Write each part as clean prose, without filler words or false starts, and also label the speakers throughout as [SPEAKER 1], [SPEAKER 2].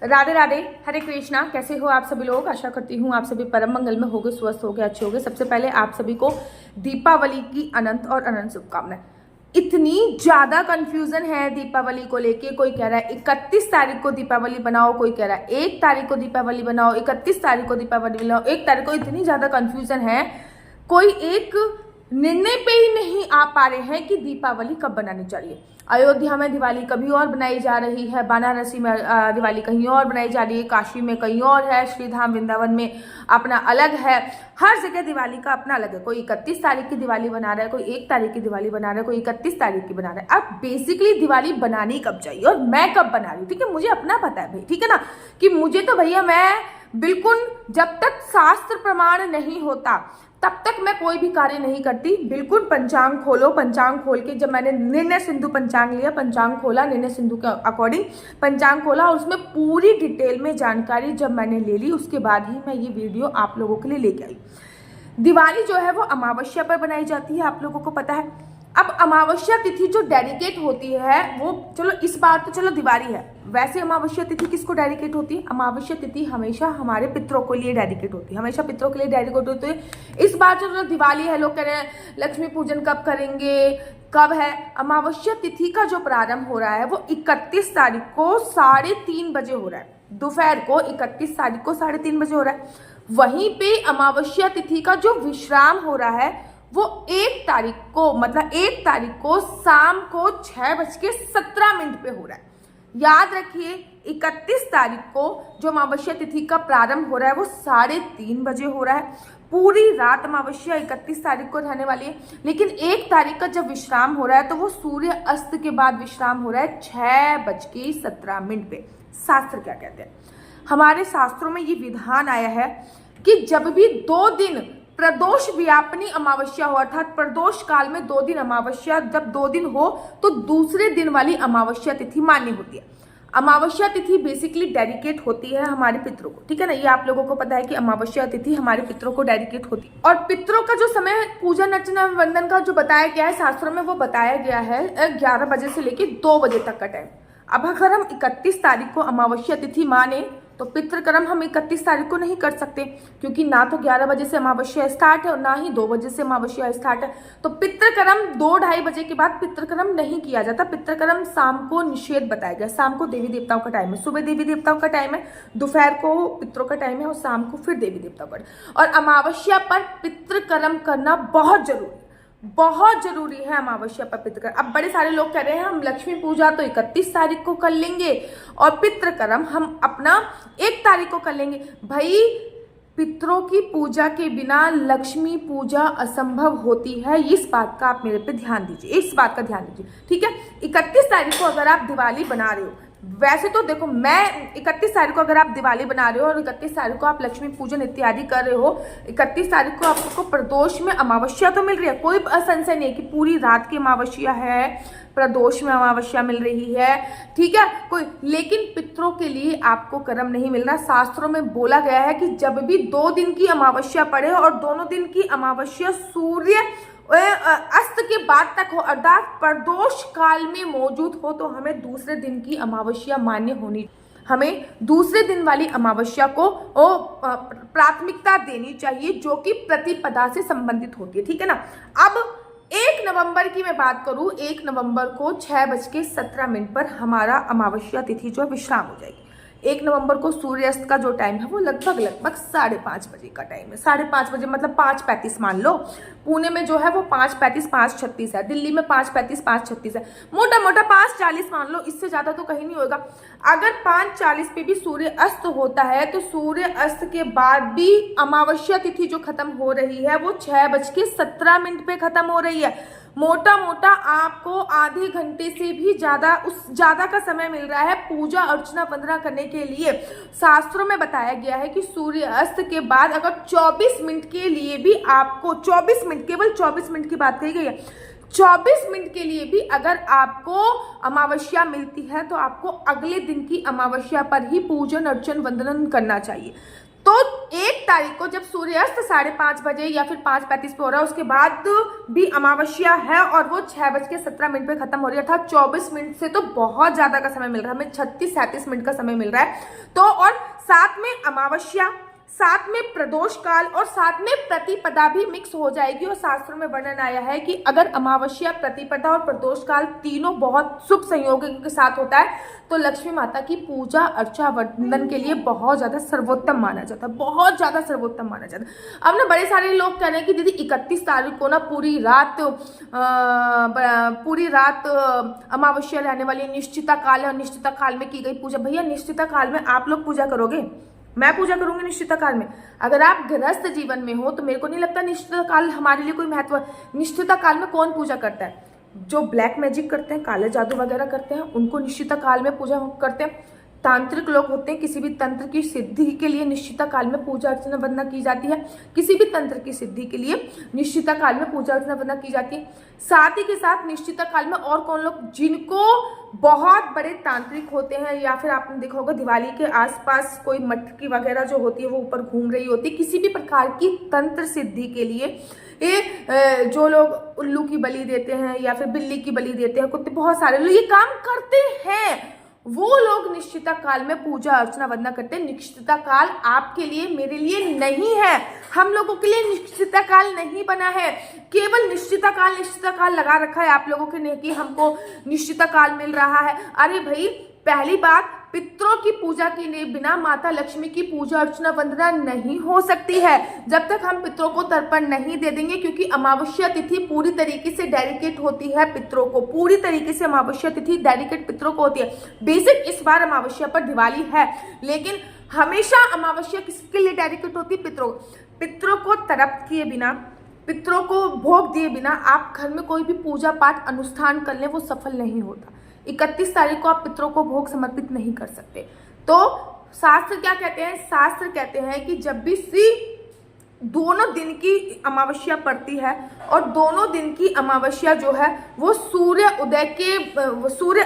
[SPEAKER 1] राधे राधे, हरे कृष्णा। कैसे हो आप सभी लोग? आशा करती हूँ आप सभी परम मंगल में होगे, स्वस्थ होगे, अच्छे होगे। सबसे पहले आप सभी को दीपावली की अनंत और अनंत शुभकामनाएं। इतनी ज्यादा कंफ्यूजन है दीपावली को लेके। कोई कह रहा है 31 तारीख को दीपावली बनाओ, कोई कह रहा है 1 तारीख को दीपावली बनाओ, 31 तारीख को दीपावली बनाओ, 1 तारीख को। इतनी ज्यादा कंफ्यूजन है, कोई एक निर्णय पे ही नहीं आ पा रहे हैं कि दीपावली कब बनानी चाहिए। अयोध्या में दिवाली कभी और बनाई जा रही है, बनारसी में दिवाली कहीं और बनाई जा रही है, काशी में कहीं और है, श्रीधाम वृंदावन में अपना अलग है। हर जगह दिवाली का अपना अलग है। कोई 31 तारीख की दिवाली बना रहा है, कोई 1 तारीख की दिवाली बना रहा है, कोई 31 तारीख की बना रहा है। अब बेसिकली दिवाली बनानी कब चाहिए और मैं कब बना रही हूँ, ठीक है, मुझे अपना पता है भाई, ठीक है ना, कि मुझे तो भैया मैं बिल्कुल जब तक शास्त्र प्रमाण नहीं होता तब तक मैं कोई भी कार्य नहीं करती। बिल्कुल पंचांग खोलो, पंचांग खोल के जब मैंने निर्णय सिंधु पंचांग लिया, पंचांग खोला, निर्णय सिंधु के अकॉर्डिंग पंचांग खोला और उसमें पूरी डिटेल में जानकारी जब मैंने ले ली, उसके बाद ही मैं ये वीडियो आप लोगों के लिए लेके आई। दिवाली जो है वो अमावस्या पर बनाई जाती है, आप लोगों को पता है। अब अमावस्या तिथि जो डेडिकेट होती है वो, चलो इस बार तो चलो दिवाली है, वैसे अमावस्या तिथि किसको डेडिकेट होती है? अमावस्या तिथि हमेशा हमारे पितरों के लिए डेडिकेट होती है, हमेशा पितरों के लिए डेडिकेट होती है। इस बार जो दिवाली है, लोग कह रहे हैं लक्ष्मी पूजन कब करेंगे, कब है? अमावस्या तिथि का जो प्रारंभ हो रहा है वो 31 तारीख को 3:30 बजे हो रहा है, दोपहर को 31 तारीख को 3:30 बजे हो रहा है। वहीं पे अमावस्या तिथि का जो विश्राम हो रहा है वो 1 तारीख को, मतलब 1 तारीख को शाम को 6:17 पे हो रहा है। याद रखिए 31 तारीख को जो अमावस्या तिथि का प्रारंभ हो रहा है वो 3:30 बजे हो रहा है। पूरी रात अमावस्या 31 तारीख को रहने वाली है, लेकिन 1 तारीख का जब विश्राम हो रहा है तो वो सूर्य अस्त के बाद विश्राम हो रहा है 6:17 पे। शास्त्र क्या कहते हैं? हमारे शास्त्रों में ये विधान आया है कि जब भी 2 दिन प्रदोष व्यापनी अमावस्या हो, अर्थात प्रदोष काल में 2 दिन अमावस्या, जब 2 दिन हो तो दूसरे दिन वाली अमावस्या तिथि मान्य होती है। अमावस्या तिथि बेसिकली डेडिकेट होती है हमारे पितरों को, ठीक है ना, ये आप लोगों को पता है कि अमावस्या तिथि हमारे पितरों को डेडिकेट होती है। और पितरों का जो समय पूजन अर्चना वंदन का जो बताया गया है शास्त्रों में, वो बताया गया है 11 बजे से लेकर 2 बजे तक का टाइम। अब अगर हम 31 तारीख को अमावस्या तिथि माने तो पितृकर्म हम 31 तारीख को नहीं कर सकते, क्योंकि ना तो 11 बजे से अमावस्या स्टार्ट है और ना ही 2 बजे से अमावस्या स्टार्ट है। तो पितृकर्म 2-2:30 बजे के बाद पितृकर्म नहीं किया जाता। पितृकर्म शाम को निषेध बताया गया। शाम को देवी देवताओं का टाइम है, सुबह देवी देवताओं का टाइम है, दोपहर को पितरों का टाइम है और शाम को फिर देवी देवताओं का। और अमावस्या पर पितृकर्म करना बहुत जरूरी है अमावस्या पर पितृकर्म। अब बड़े सारे लोग कह रहे हैं हम लक्ष्मी पूजा तो 31 तारीख को कर लेंगे और पितृकर्म हम अपना 1 तारीख को कर लेंगे। भाई पितरों की पूजा के बिना लक्ष्मी पूजा असंभव होती है। इस बात का आप मेरे पे ध्यान दीजिए, इस बात का ध्यान दीजिए, ठीक है। 31 तारीख को अगर आप दिवाली बना रहे हो, वैसे तो देखो मैं 31 तारीख को अगर आप दिवाली बना रहे हो और 31 तारीख को आप लक्ष्मी पूजन इत्यादि कर रहे हो, 31 तारीख को आपको प्रदोष में अमावस्या तो मिल रही है, कोई संशय नहीं है कि पूरी रात की अमावस्या है, प्रदोष में अमावस्या मिल रही है, ठीक है कोई, लेकिन पितरों के लिए आपको कर्म नहीं मिल रहा। शास्त्रों में बोला गया है कि जब भी 2 दिन की अमावस्या पड़े और दोनों दिन की अमावस्या सूर्य अस्त के बाद तक हो, अर्थात प्रदोष काल में मौजूद हो, तो हमें दूसरे दिन की अमावस्या मान्य होनी, हमें दूसरे दिन वाली अमावस्या को प्राथमिकता देनी चाहिए, जो कि प्रतिपदा से संबंधित होती है, ठीक है ना। अब 1 नवंबर की मैं बात करूं, 1 नवंबर को 6:17 पर हमारा अमावस्या तिथि जो विश्राम हो जाएगी। 1 नवंबर को सूर्यास्त का जो टाइम है वो लगभग 5:30 बजे का टाइम है। 5:30 बजे मतलब 5:35 मान लो। पुणे में जो है वो 5:35 5:36 है, दिल्ली में 5:35 5:36 है, मोटा मोटा 5:40 मान लो, इससे ज्यादा तो कहीं नहीं होगा। अगर 5:40 पे भी सूर्य अस्त होता है तो सूर्य अस्त के बाद भी अमावस्या तिथि जो खत्म हो रही है वो 6:17 पे खत्म हो रही है। मोटा मोटा आपको आधे घंटे से भी ज्यादा का समय मिल रहा है पूजा अर्चना वंदना करने के लिए। शास्त्रों में बताया गया है कि सूर्य अस्त के बाद अगर 24 मिनट के लिए भी आपको, 24 मिनट, केवल 24 मिनट की बात कही गई है, 24 मिनट के लिए भी अगर आपको अमावस्या मिलती है तो आपको अगले दिन की अमावस्या पर ही पूजन अर्चन वंदन करना चाहिए। तो 1 तारीख को जब सूर्यास्त 5:30 या फिर 5:35 पे हो रहा है, उसके बाद भी अमावस्या है और वो 6:17 पे खत्म हो रही है, अर्थात 24 मिनट से तो बहुत ज्यादा का समय मिल रहा है हमें, 36-37 मिनट का समय मिल रहा है। तो और साथ में अमावस्या, साथ में प्रदोष काल और साथ में प्रतिपदा भी मिक्स हो जाएगी। और शास्त्रों में वर्णन आया है कि अगर अमावस्या, प्रतिपदा और प्रदोष काल तीनों बहुत शुभ संयोगों के साथ होता है तो लक्ष्मी माता की पूजा अर्चा वंदन के लिए बहुत ज्यादा सर्वोत्तम माना जाता है, बहुत ज्यादा सर्वोत्तम माना जाता है। अब ना बड़े सारे लोग कह रहे हैं कि दीदी 31 तारीख को ना पूरी रात अमावस्या रहने वाली निश्चिता काल है और निश्चिता काल में की गई पूजा। भैया निश्चिता काल में आप लोग पूजा करोगे? मैं पूजा करूंगी निश्चिता काल में? अगर आप गृहस्थ जीवन में हो तो मेरे को नहीं लगता निश्चिता काल हमारे लिए कोई महत्व। निश्चिता काल में कौन पूजा करता है? जो ब्लैक मैजिक करते हैं, काले जादू वगैरह करते हैं, उनको निश्चिता काल में पूजा करते हैं। तांत्रिक लोग होते हैं, किसी भी तंत्र की सिद्धि के लिए निश्चिता काल में पूजा अर्चना वंदना की जाती है। किसी भी तंत्र की सिद्धि के लिए निश्चिता काल में पूजा अर्चना वंदना की जाती है। साथ ही के साथ निश्चिता काल में और कौन लोग जिनको बहुत बड़े तांत्रिक होते हैं, या फिर आपने देखा होगा दिवाली के आसपास कोई मटकी वगैरह जो होती है वो ऊपर घूम रही होती है, किसी भी प्रकार की तंत्र सिद्धि के लिए ये जो लोग उल्लू की बलि देते हैं या फिर बिल्ली की बलि देते हैं, कुत्ते, बहुत सारे लोग ये काम करते हैं। वो लोग निश्चिता काल में पूजा अर्चना वंदना करते हैं। निश्चिता काल आपके लिए, मेरे लिए नहीं है, हम लोगों के लिए निश्चिता काल नहीं बना है। केवल निश्चिता काल लगा रखा है आप लोगों के लिए कि हमको निश्चिता काल मिल रहा है। अरे भाई, पहली बात, पितरों की पूजा के बिना माता लक्ष्मी की पूजा अर्चना वंदना नहीं हो सकती है जब तक हम पितरों को तर्पण नहीं दे देंगे, क्योंकि अमावस्या तिथि पूरी तरीके से डेडिकेट होती है पितरों को, पूरी तरीके से अमावस्या तिथि डेडिकेट पितरों को होती है। बेसिक इस बार अमावस्या पर दिवाली है, लेकिन हमेशा अमावस्या किसके लिए डेडिकेट होती है? पितरों को तर्पण किए बिना, पितरों को भोग दिए बिना आप घर में कोई भी पूजा पाठ अनुष्ठान कर लें वो सफल नहीं होता। 31 तारीख को आप पितरों को भोग समर्पित नहीं कर सकते। तो शास्त्र क्या कहते हैं? शास्त्र कहते हैं कि जब भी दोनों दिन की अमावस्या पड़ती है और दोनों दिन की अमावस्या जो है वो सूर्य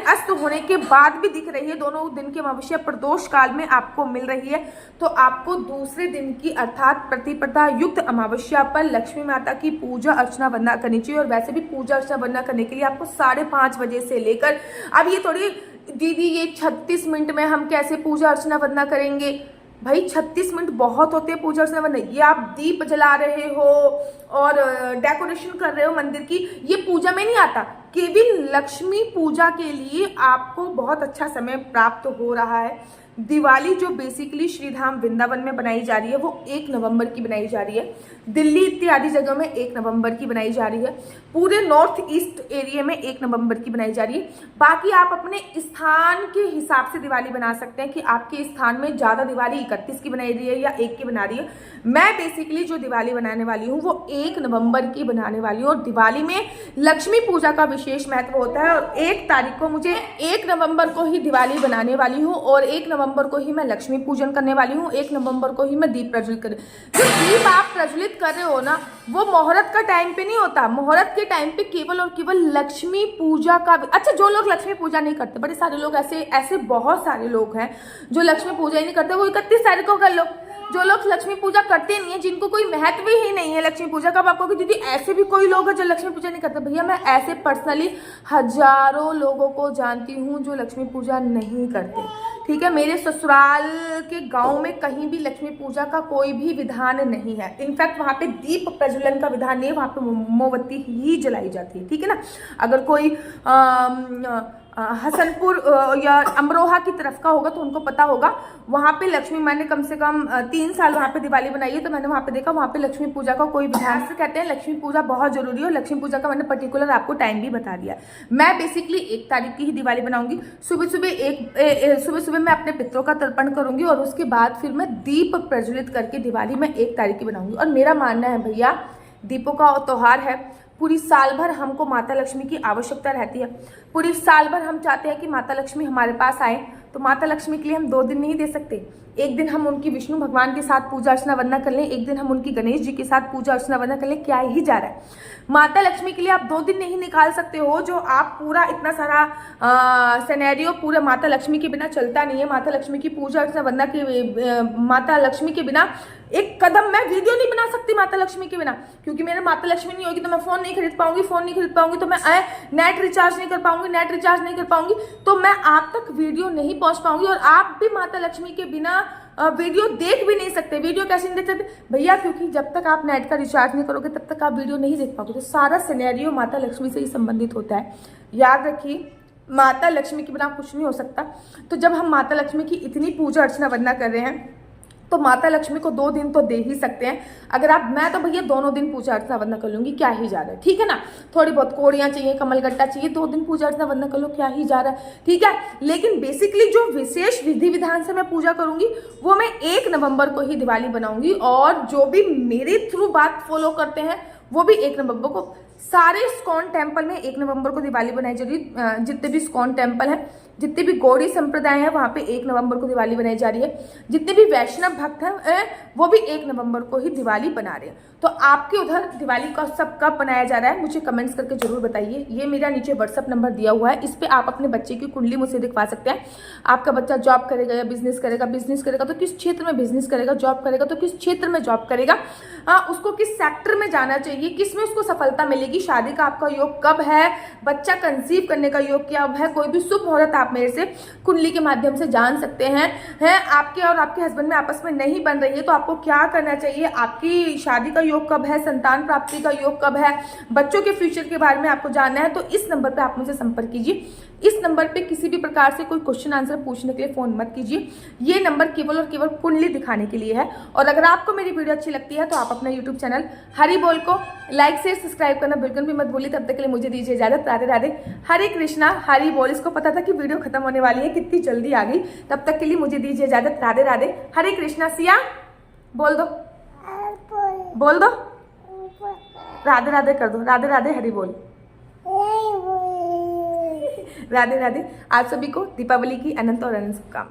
[SPEAKER 1] अस्त होने के बाद भी दिख रही है, दोनों दिन की अमावस्या प्रदोष काल में आपको मिल रही है, तो आपको दूसरे दिन की अर्थात प्रतिपदा युक्त अमावस्या पर लक्ष्मी माता की पूजा अर्चना वंदना करनी चाहिए। और वैसे भी पूजा अर्चना वंदना करने के लिए आपको 5:30 बजे से लेकर, अब ये थोड़ी दीदी ये 36 मिनट में हम कैसे पूजा अर्चना वंदना करेंगे? भाई 36 मिनट बहुत होते हैं पूजा अर्चना वंदना। ये आप दीप जला रहे हो और डेकोरेशन कर रहे हो मंदिर की, ये पूजा में नहीं आता। केवल लक्ष्मी पूजा के लिए आपको बहुत अच्छा समय प्राप्त हो रहा है। दिवाली जो बेसिकली श्रीधाम वृंदावन में बनाई जा रही है वो 1 नवंबर की बनाई जा रही है, दिल्ली इत्यादि जगह में 1 नवंबर की बनाई जा रही है, पूरे नॉर्थ ईस्ट एरिया में 1 नवंबर की बनाई जा रही है। बाकी आप अपने स्थान के हिसाब से दिवाली बना सकते हैं कि आपके स्थान में ज़्यादा दिवाली 31 की बनाई रही है या 1 की बना रही है। मैं बेसिकली जो दिवाली बनाने वाली हूँ वो 1 नवंबर की बनाने वाली हूँ। और दिवाली में लक्ष्मी पूजा का विशेष महत्व होता है और 1 तारीख को मुझे 1 नवंबर को ही दिवाली बनाने वाली हूँ और 1 नवंबर को ही मैं लक्ष्मी पूजन करने वाली हूँ। 1 नवंबर को ही मैं दीप प्रज्वलित कर, जो दीप आप प्रज्वलित कर रहे हो ना वो मुहूर्त का टाइम पे नहीं होता। मुहूर्त के टाइम पे केवल और केवल लक्ष्मी पूजा का, अच्छा जो लोग लक्ष्मी पूजा नहीं करते, बड़े सारे लोग ऐसे बहुत सारे लोग हैं जो लक्ष्मी पूजा ही नहीं करते, वो 31 तारीख को कर लो। जो लोग लक्ष्मी पूजा करते नहीं है, जिनको कोई महत्व ही नहीं है लक्ष्मी पूजा का, आपको कि दीदी ऐसे भी कोई लोग हैं जो लक्ष्मी पूजा नहीं करते। भैया मैं ऐसे पर्सनली हजारों लोगों को जानती हूँ जो लक्ष्मी पूजा नहीं करते, ठीक है। मेरे ससुराल के गांव में कहीं भी लक्ष्मी पूजा का कोई भी विधान नहीं है। इनफैक्ट वहाँ पे दीप प्रज्वलन का विधान नहीं है, वहाँ पे मोमबत्ती ही जलाई जाती है, ठीक है ना। अगर कोई हसनपुर या अमरोहा की तरफ का होगा तो उनको पता होगा, वहाँ पे लक्ष्मी, मैंने कम से कम 3 साल वहाँ पे दिवाली बनाई है, तो मैंने वहाँ पे देखा वहाँ पे लक्ष्मी पूजा का कोई विधान से कहते हैं लक्ष्मी पूजा बहुत जरूरी है। और लक्ष्मी पूजा का मैंने पर्टिकुलर आपको टाइम भी बता दिया। मैं बेसिकली 1 तारीख की ही दिवाली बनाऊंगी। सुबह सुबह मैं अपने पितरों का तर्पण करूंगी और उसके बाद फिर मैं दीप प्रज्वलित करके दिवाली मैं 1 तारीख की बनाऊंगी। और मेरा मानना है भैया, दीपों का त्योहार है, पूरी साल भर हमको माता लक्ष्मी की आवश्यकता रहती है, पूरी साल भर हम चाहते हैं कि माता लक्ष्मी हमारे पास आए, तो माता लक्ष्मी के लिए हम 2 दिन नहीं दे सकते। एक दिन हम उनकी विष्णु भगवान के साथ पूजा अर्चना वंदना कर लें, एक दिन हम उनकी गणेश जी के साथ पूजा अर्चना वंदना कर लें, क्या ही जा रहा है। माता लक्ष्मी के लिए आप 2 दिन नहीं निकाल सकते हो, जो आप पूरा इतना सारा सिनेरियो पूरा माता लक्ष्मी के बिना चलता नहीं है। माता लक्ष्मी की पूजा अर्चना वंदना की माता लक्ष्मी के बिना एक कदम मैं वीडियो नहीं बना सकती माता लक्ष्मी के बिना, क्योंकि मेरे माता लक्ष्मी नहीं होगी तो मैं फोन नहीं खरीद पाऊंगी, फोन नहीं खरीद पाऊंगी तो मैं नेट रिचार्ज नहीं कर पाऊंगी, नेट रिचार्ज नहीं कर पाऊंगी तो मैं आप तक वीडियो नहीं पहुंच पाऊंगी, और आप भी माता लक्ष्मी के बिना वीडियो देख भी नहीं सकते। वीडियो कैसे नहीं देख सकते भैया, क्योंकि जब तक आप नेट का रिचार्ज नहीं करोगे तब तक आप वीडियो नहीं देख पाओगे। तो सारा सिनेरियो माता लक्ष्मी से ही संबंधित होता है, याद रखिए। माता लक्ष्मी के बिना कुछ नहीं हो सकता। तो जब हम माता लक्ष्मी की इतनी पूजा अर्चना वंदना कर रहे हैं तो माता लक्ष्मी को 2 दिन तो दे ही सकते हैं। अगर आप, मैं तो भैया दोनों दिन पूजा अर्चना वंदना कर लूंगी, क्या ही जा रहा है, ठीक है ना। थोड़ी बहुत कोड़ियाँ चाहिए, कमलगट्टा चाहिए, 2 दिन पूजा अर्चना वंदना कर लो, क्या ही जा रहा है, ठीक है। लेकिन बेसिकली जो विशेष विधि विधान से मैं पूजा करूंगी वो मैं 1 नवंबर को ही दिवाली बनाऊंगी, और जो भी मेरे थ्रू बात फॉलो करते हैं वो भी 1 नवंबर को। सारे इस्कॉन टेम्पल में 1 नवंबर को दिवाली बनाई जा रही है। जितने भी इस्कॉन टेम्पल हैं, जितने भी गौड़ी संप्रदाय हैं, वहाँ पे 1 नवंबर को दिवाली बनाई जा रही है। जितने भी वैष्णव भक्त हैं वो भी 1 नवंबर को ही दिवाली बना रहे हैं। तो आपके उधर दिवाली का सब कब बनाया जा रहा है मुझे कमेंट्स करके जरूर बताइए। ये मेरा नीचे व्हाट्सअप नंबर दिया हुआ है, इस पर आप अपने बच्चे की कुंडली मुझसे दिखवा सकते हैं। आपका बच्चा जॉब करेगा या बिजनेस करेगा, बिजनेस करेगा तो किस क्षेत्र में बिजनेस करेगा, जॉब करेगा तो किस क्षेत्र में जॉब करेगा, उसको किस सेक्टर में जाना चाहिए, किस में उसको सफलता मिलेगी, शादी का आपका योग कब है, बच्चा कंसीव करने का योग क्या है, कोई भी शुभ मुहूर्त आप मेरे से कुंडली के माध्यम से जान सकते हैं। आपके और आपके हस्बैंड में आपस में नहीं बन रही है तो आपको क्या करना चाहिए, आपकी शादी का योग कब है, संतान प्राप्ति का योग कब है, बच्चों के फ्यूचर के बारे में आपको जानना है, तो इस नंबर पे आप मुझे संपर्क कीजिए। इस नंबर पे किसी भी प्रकार से कोई क्वेश्चन आंसर पूछने के लिए फोन मत कीजिए। ये नंबर केवल और केवल कुंडली दिखाने के लिए है। और अगर आपको मेरी वीडियो अच्छी लगती है तो आप अपना यूट्यूब चैनल हरि बोल को लाइक शेयर सब्सक्राइब करना बिल्कुल भी मत भूलिए। तब तक के लिए मुझे दीजिए इजाजत। राधे राधे, हरे कृष्णा, हरि बोल। इसको पता था कि वीडियो खत्म होने वाली है, कितनी जल्दी आ गई। तब तक के लिए मुझे दीजिए इजाजत। राधे राधे, हरे कृष्णा। सिया बोल दो, बोल दो, राधे राधे कर दो, राधे राधे हरि बोल। राधे राधे। आप सभी को दीपावली की अनंत और अनंत शुभकामनाएं।